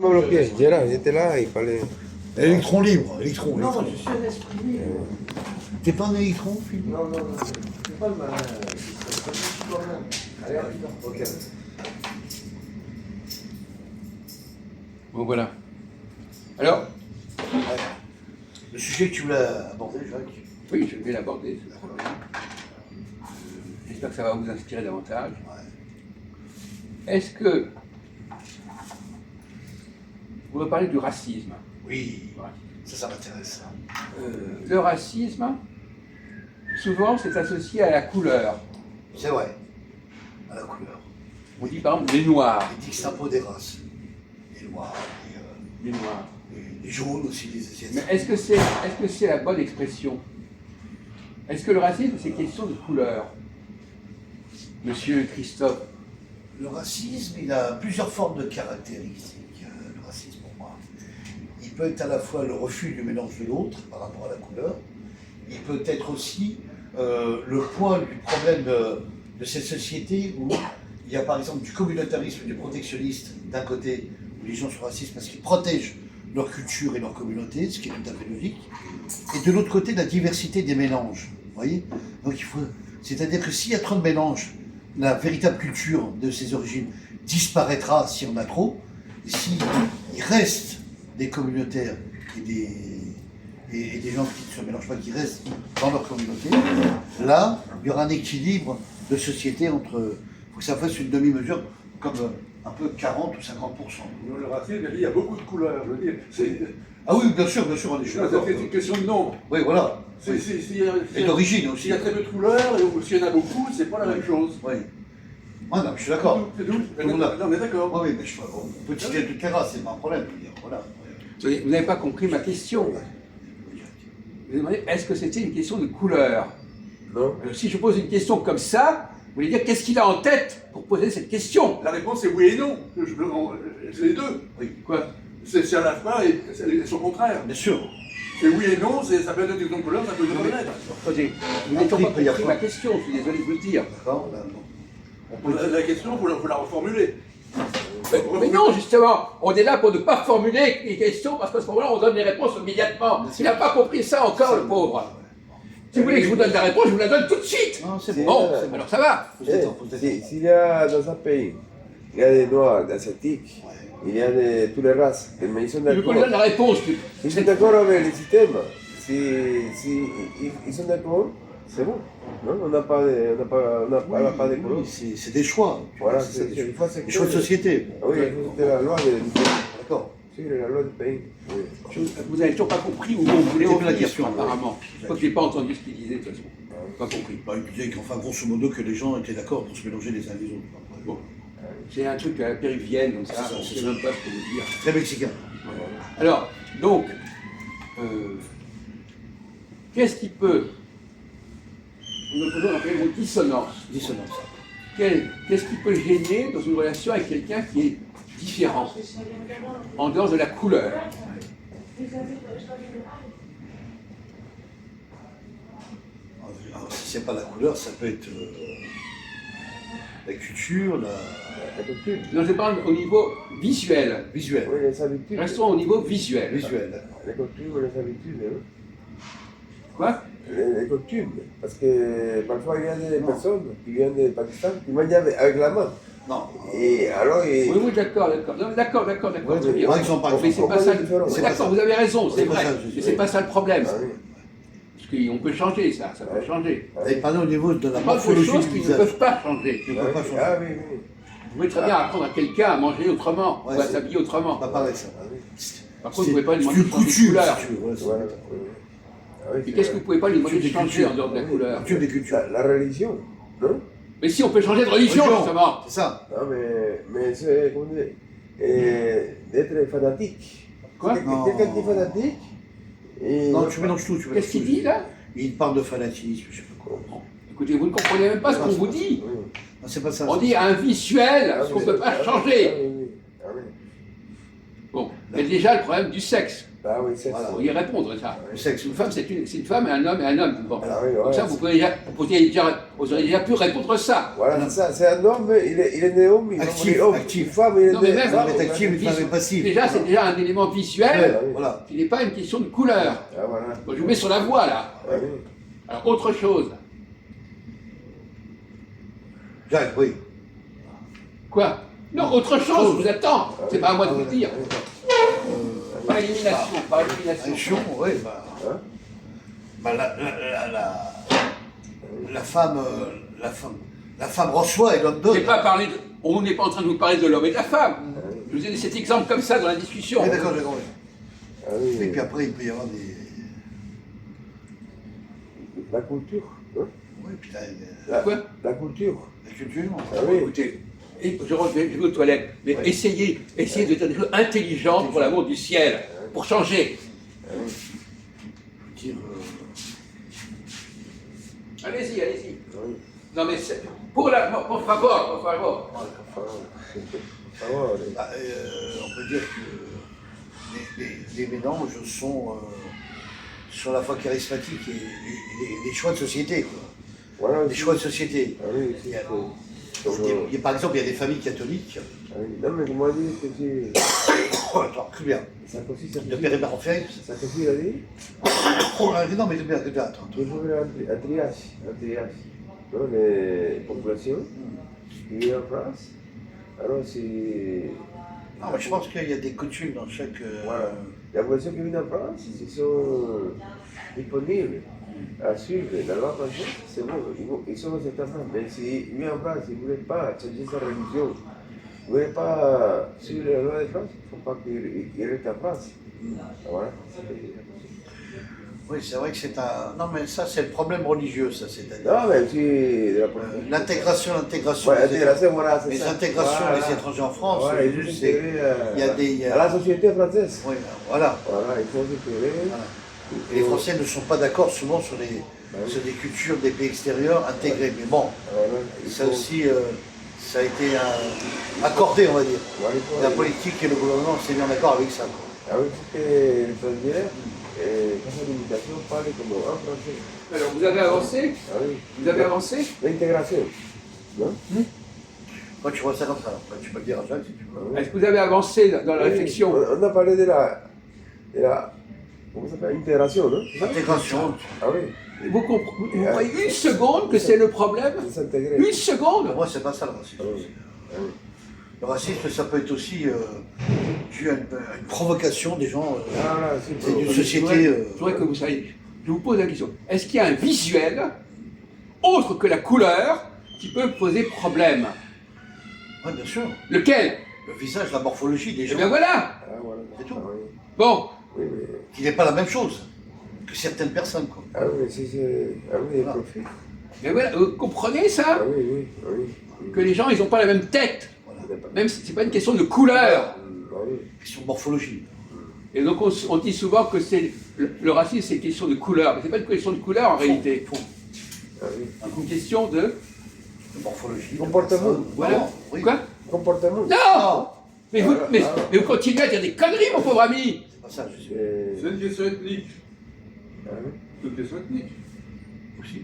bloqué. Gérard, j'étais là, il fallait. Électron libre, électron. Non, électron. je suis un esprit libre. T'es pas un électron, Philippe? Non, non, non, c'est pas le malin. C'est pas le malin. Allez, ok. Bon, voilà. Alors, Le sujet que tu voulais aborder, Jacques? oui, je vais l'aborder. J'espère que ça va vous inspirer davantage. Ouais. Est-ce que vous me parlez du racisme? Oui, Ouais. ça m'intéresse. Le racisme, souvent, c'est associé à la couleur. C'est vrai, à la couleur. On dit par exemple les noirs. Il dit que c'est un peu des races. Les noirs, Les noirs. les jaunes aussi, les asiatiques. Mais est-ce que c'est la bonne expression? Est-ce que le racisme, c'est question de couleur? Monsieur Christophe? Le racisme, il a plusieurs formes de caractéristiques, le racisme pour moi. Il peut être à la fois le refus du mélange de l'autre par rapport à la couleur. Il peut être aussi le point du problème de cette société où il y a par exemple du communautarisme et du protectionnisme d'un côté, où les gens sont racistes parce qu'ils protègent leur culture et leur communauté, ce qui est tout à fait logique. Et de l'autre côté, la diversité des mélanges. Vous voyez? Donc il faut, c'est-à-dire que s'il y a trop de mélanges, la véritable culture de ses origines disparaîtra s'il y en a trop. Et s'il reste des communautaires et des gens qui ne se mélangent pas, qui restent dans leur communauté, là, il y aura un équilibre de société entre... Il faut que ça fasse une demi-mesure comme un peu 40 ou 50%. Dans le racisme, il y a beaucoup de couleurs. Je veux dire, Ah oui, bien sûr, on est d'accord. c'est une question de nombre. Oui, voilà. Oui. Et d'origine aussi. S'il y a très peu de couleurs ou s'il y en a beaucoup, c'est pas la même chose. Oui. Ah non, je suis d'accord. C'est tout. Tout le monde là. Non, mais d'accord. Oui, mais on peut citer toutes les races, c'est pas un problème. Je veux dire, voilà. Vous n'avez pas compris ma question. Vous demandez, est-ce que c'était une question de couleur? Non. Si je pose une question comme ça, vous voulez dire qu'est-ce qu'il a en tête pour poser cette question? La réponse est oui et non. C'est les deux. Oui. Quoi? C'est à la fois et c'est son contraire. Bien sûr. C'est oui et non, ça peut être une question de couleur, ça peut être une lettre. Attendez, vous n'avez pas compris ma question, je suis désolé de vous le dire. D'accord, là, non. On peut La question, il faut la reformuler. Mais non, justement, on est là pour ne pas formuler les questions parce qu'à ce moment-là, on donne les réponses immédiatement. Il n'a pas compris ça encore, le pauvre. Si vous voulez que je vous donne la réponse, je vous la donne tout de suite. Non, c'est C'est- bon. Bon, alors ça va. S'il y a dans un pays, il y a des noirs, des asiatiques, il y a de toutes les races, mais ils sont Il veut qu'on d'accord. lui donne la réponse. Ils sont d'accord avec le système. Si ils sont d'accord, c'est bon. Non, on n'a pas de couleur. Oui, c'est des choix. Voilà, C'est des une fois c'est des choix de société. Oui, c'est la loi du pays. D'accord. Si, la loi du pays. Oui. Vous n'avez toujours pas compris où vous voulez C'est en pas la venir, question, apparemment. Je crois que je n'ai pas entendu ce qu'il disait, de toute façon. Pas compris. Bah, il disait qu'enfin, grosso modo, que les gens étaient d'accord pour se mélanger les uns les autres. Après, Bon. C'est un truc à la péruvienne, donc ça, C'est ça, on ne c'est sait ça. même pas ce que vous dire. Très mexicain. Alors, donc, qu'est-ce qui peut, nous posons une dissonance. Dissonance. Qu'est-ce qui peut gêner dans une relation avec quelqu'un qui est différent, en dehors de la couleur? Alors, si c'est pas la couleur, ça peut être la culture, La culture. Non, je parle au niveau visuel. visuel. Oui, les habitudes. Restons au niveau visuel. Visuel. Les coutumes, les habitudes. Hein. Quoi? Les coutumes. Parce que parfois il y a des personnes qui viennent du Pakistan qui mangent avec la main. Non. Et alors, Oui, oui, d'accord, d'accord. Non, d'accord, Ouais, très bien. par exemple, Mais c'est pas ça. C'est pas D'accord, ça. vous avez raison, c'est C'est pas vrai. ça, Mais c'est pas ça le problème. Ah oui. Parce qu'on peut changer ça peut changer. Et parler au niveau de la Il y a d'autres morphologie choses du qui ne visage. peuvent pas changer. Ne peut pas changer. Ah oui, oui. Vous pouvez très bien apprendre à quelqu'un à manger autrement, Ouais, ou à c'est- s'habiller autrement. Pas pareil, ça. Par contre, vous ne pouvez pas lui C'est demander une de changer de coutume, couleur. si tu veux. Voilà, c'est- Voilà. Ah oui, Et c'est qu'est-ce que vous ne pouvez pas lui demander de Culture des changer en cultures. dehors de la couleur? Culture des cultures. la religion, non? Mais si on peut changer de religion, Religion. justement. C'est ça. Non, mais c'est, comment dire, d'être fanatique. Quoi? Non. Quelqu'un qui est fanatique, et Non, tu mélanges tout. Tu mélanges Qu'est-ce qu'il tout. dit là? Il parle de fanatisme, je sais pas quoi. Écoutez, vous ne comprenez même pas ce qu'on vous dit. Oui. Non, c'est pas ça. On dit un visuel, Ah, ce qu'on mais- ne peut pas ah, changer. ah, oui, oui. Ah, oui. Bon, mais déjà le problème du sexe. Ah oui, c'est Voilà. ça. Vous y répondre, ça. Le sexe. Une femme, c'est une femme, et un homme, et un homme. Bon. Ah oui, Donc voilà, ça, vous auriez déjà pu répondre ça. Voilà, c'est ça. C'est un homme, il est né homme, il va Actif, mourir homme. actif. Une femme, il est Non, mais né même- femme. Il est actif, une femme est passive. Déjà, c'est déjà un élément visuel Voilà. qui n'est pas une question de couleur. Ah voilà. Bon, je vous mets sur la voie, là. Ah oui. Alors, autre chose. Jacques, oui. Quoi? Non, autre chose, je vous attends. C'est pas à moi de vous le dire. Par élimination, par élimination. Action, oui, bah. Hein? Bah, la femme reçoit et l'homme donne. On n'est pas en train de vous parler de l'homme et de la femme. Je vous ai donné cet exemple comme ça dans la discussion. Oui, d'accord, d'accord. Ah oui. Et puis après, il peut y avoir des. La culture. Hein? Oui, putain, Quoi? La culture. la culture. Ah oui. Écoutez, je vais aux toilettes, mais essayez de dire des choses intelligentes pour l'amour du ciel, pour changer. Dire, Allez-y, allez-y. Oui. Non mais pour favor. Enfin, ça va, allez. bah, on peut dire que les mélanges sont à la fois charismatiques et les choix de société, quoi. Voilà. Les choix de société. Ah oui, Il y a- c'est par exemple, il y a des familles catholiques. Ah oui. Non, mais comment dire que c'est. Attends, très bien. Sarkozy, De père et mère en fait. Sarkozy, il a dit. Non, mais très bien, attends. Il faut faire un triage. Non, les populations qui vivent en France. Alors, c'est. Non, mais je pense qu'il y a des coutumes dans chaque. Voilà. La population qui vit en France, ils sont disponibles à suivre la loi française, c'est bon, ils sont certainement. Mais s'ils vivent en France, ils ne voulaient pas changer sa religion, ils ne voulaient pas suivre la loi de France, il ne faut pas qu'ils restent en France. Voilà. Oui, c'est vrai que c'est un. Non, mais ça, c'est le problème religieux, ça, c'est-à-dire. Non, mais aussi de la politique. L'intégration. Ouais, l'intégration, voilà, c'est Les ça. intégrations Voilà. des étrangers en France, Voilà, c'est il faut juste. s'intégrer Il y a des. à la société française. Oui, voilà. Voilà, il faut s'intégrer. Voilà. Et les Français ne sont pas d'accord souvent sur sur des cultures des pays extérieurs intégrées. Mais bon, Voilà, il ça faut- aussi, ça a été accordé, on va dire. voilà, il faut- La politique et le gouvernement s'est mis en accord avec ça, quoi. Ah oui, il faut que les étrangers, fassent l'imitation, parlent comme en français. Alors vous avez avancé? Ah oui. Vous avez avancé? L'intégration. Non? Moi, tu vois ça comme ça. Après, tu peux le dire à Jacques si tu veux. Est-ce que vous avez avancé dans la Oui, réflexion? On a parlé de la comment ça s'appelle? Intégration, non? C'est ça? Intégration. Ah oui. Vous voyez une seconde que c'est le problème? De s'intégrer. Une seconde? Pour moi, c'est pas ça le racisme. Ah oui. Ah oui. Le racisme, ça peut être aussi dû à une provocation des gens. Ah, là, C'est d'une Je société. voudrais que vous sachiez. Je vous pose la question. Est-ce qu'il y a un visuel, autre que la couleur, qui peut poser problème? Oui, bien sûr. Lequel? Le visage, la morphologie des Eh gens, bien voilà. Ah, voilà. C'est tout. Ah oui. Bon, Oui, mais. qui n'est pas la même chose que certaines personnes, quoi. Ah oui, mais si c'est. Ah oui, il Voilà. profite. mais voilà, vous comprenez Ah ça? oui, oui, oui. Que les gens, ils n'ont pas la même tête. Voilà. Même si c'est pas une question de couleur. Ah oui. Question de morphologie. Et donc on dit souvent que c'est le racisme, c'est une question de couleur. Mais c'est pas une question de couleur en réalité. Faux. Ah oui. C'est une question de. De morphologie. de Comportement. personne. Voilà. Non, oui. Quoi? Comportement. Non! Non, Mais vous, Voilà. mais vous continuez à dire des conneries, mon pauvre ami! c'est pas ça, je sais. C'est une question ethnique. Ah oui. C'est une question ethnique. Aussi.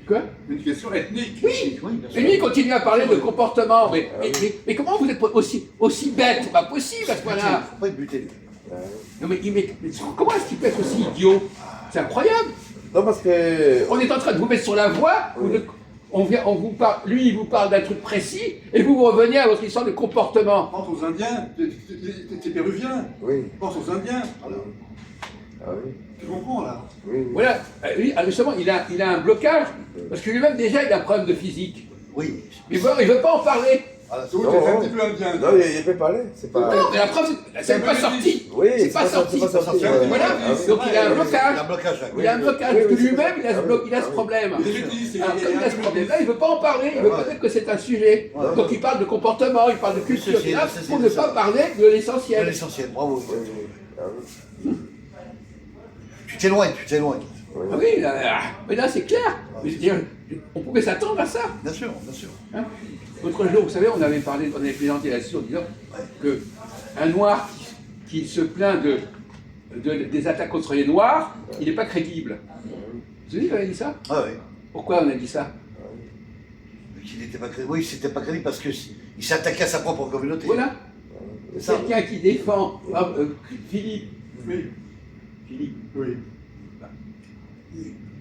Quoi? Une question ethnique. Oui! Oui, bien sûr. Et lui, il continue à parler de comportement. Mais comment vous êtes aussi bête? C'est pas possible à ce point-là! Faut pas être buté. Ah oui. Non mais comment est-ce qu'il peut être aussi idiot? C'est incroyable! Non, parce que. On est en train de vous mettre sur la voie, Oui. on vous parle, lui il vous parle d'un truc précis, et vous revenez à votre histoire de comportement. Pense aux Indiens. T'es péruvien. Oui. Pense aux Indiens. Ah oui. Tu comprends là? Oui, oui. Voilà, lui, justement, il a un blocage, parce que lui-même déjà il a un problème de physique. Oui. Mais bon, il veut pas en parler. Voilà, C'est où Non, t'es non. un petit peu indien. Non, il peut parler. C'est pas. Non, mais la preuve, c'est pas sorti. Oui, c'est pas sorti. C'est pas sorti. Voilà, Ah oui. donc il a un Il y blocage. a un blocage, Jacques. Il a un blocage, oui, parce que oui, lui-même c'est il a ça. il a ce problème. Il est bêtise, Alors, comme il a ce problème-là, il veut pas en parler, il veut pas dire que c'est un sujet. Ouais. Donc il parle de comportement, il parle de culture, c'est- et là, c'est- pour c'est ne ça. pas parler de C'est l'essentiel. l'essentiel, bravo. Oui, oui. Ah oui. Tu t'éloignes, tu t'éloignes. Oui. Ah oui, mais là c'est clair. Je veux dire, on pouvait s'attendre à ça. Bien sûr, bien sûr. Hein. L'autre jour, vous savez, on avait présenté là-dessus en disant que un noir qui se plaint des attaques contre les Noirs, il n'est pas crédible. Vous savez qu'on a dit ça? Ah oui. Pourquoi on a dit ça? Qu'il n'était pas crédible. Oui, c'était pas crédible parce qu'il s'attaquait à sa propre communauté. Voilà. C'est ça. Quelqu'un qui défend Philippe. Philippe. Oui.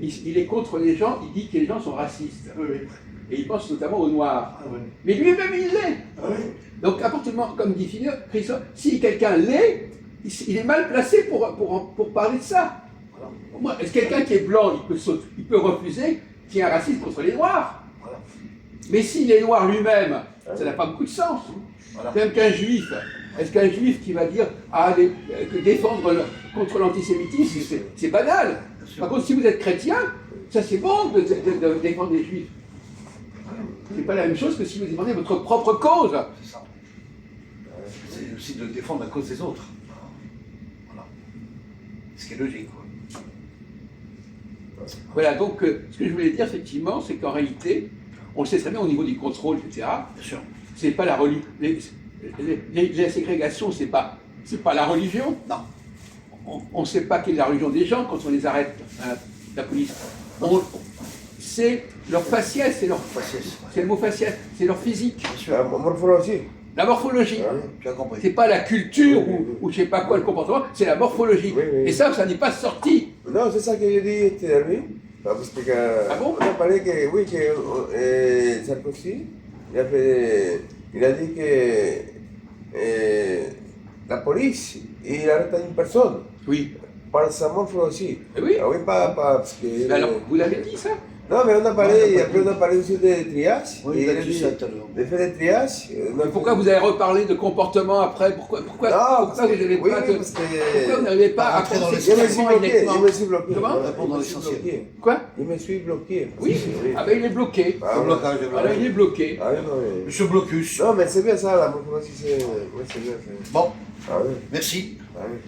Il est contre les gens, il dit que les gens sont racistes. Oui. Et il pense notamment aux Noirs. Ah ouais. Mais lui-même, il l'est. Ah oui. Donc, à partir du moment, comme dit Christophe, si quelqu'un l'est, il est mal placé pour parler de ça. Moi, est-ce quelqu'un qui est blanc, il peut refuser qu'il y ait un racisme contre les Noirs? Voilà. Mais s'il est noir lui-même, ça n'a pas beaucoup de sens. Voilà. Même qu'un juif, est-ce qu'un juif qui va dire que défendre contre l'antisémitisme, c'est banal. Bien sûr. Par contre, si vous êtes chrétien, ça c'est bon de défendre les juifs. C'est pas la même chose que si vous défendez votre propre cause. C'est ça. C'est aussi de défendre la cause des autres. Voilà. Ce qui est logique, quoi. Voilà, donc ce que je voulais dire effectivement, c'est qu'en réalité, on le sait très bien au niveau du contrôle, etc. Bien sûr. C'est pas la religion. La ségrégation, c'est pas la religion. Non. On ne sait pas quelle est la religion des gens quand on les arrête, la police. C'est leur faciès, Faciès. c'est le mot faciès, c'est leur physique, Bien sûr. La morphologie. la morphologie. Hein? Tu as compris. C'est pas la culture Oui, oui, oui. ou je sais pas quoi le comportement, c'est la morphologie. Oui, oui. Et ça n'est pas sorti. Non, c'est ça que je dis à lui. Parce que Ah bon? on a parlé que, oui, que Sarkozy, il a dit que la police, il arrête une personne Oui. par sa morphologie. Eh oui. Ah oui, pas parce que... Mais alors, vous l'avez dit ça? Non, mais on a parlé, Ouais, et après on a parlé aussi de triage. Oui, et il a il a dit dit, ça tout à l'heure. de faire des triages. Mais pourquoi vous avez reparlé de comportement après? Pourquoi Non, vous parce que, n'avez oui, pas oui, de... parce Pourquoi vous que... n'arrivez pas à Rentrer dans penser les- Je me suis clairement et bloqué, nettement? je me suis bloqué. Comment? Répondre dans Je me suis l'essentiel. bloqué. Quoi? Je me suis bloqué. Oui. Ah ben il est bloqué. Ah, Le ouais. blocage, le Alors il est blocage. bloqué. Ah oui, non, mais... Monsieur Blocus. Non, mais c'est bien ça, la morphologie, c'est... Oui, c'est bien. Bon, Ah oui, merci. ah oui.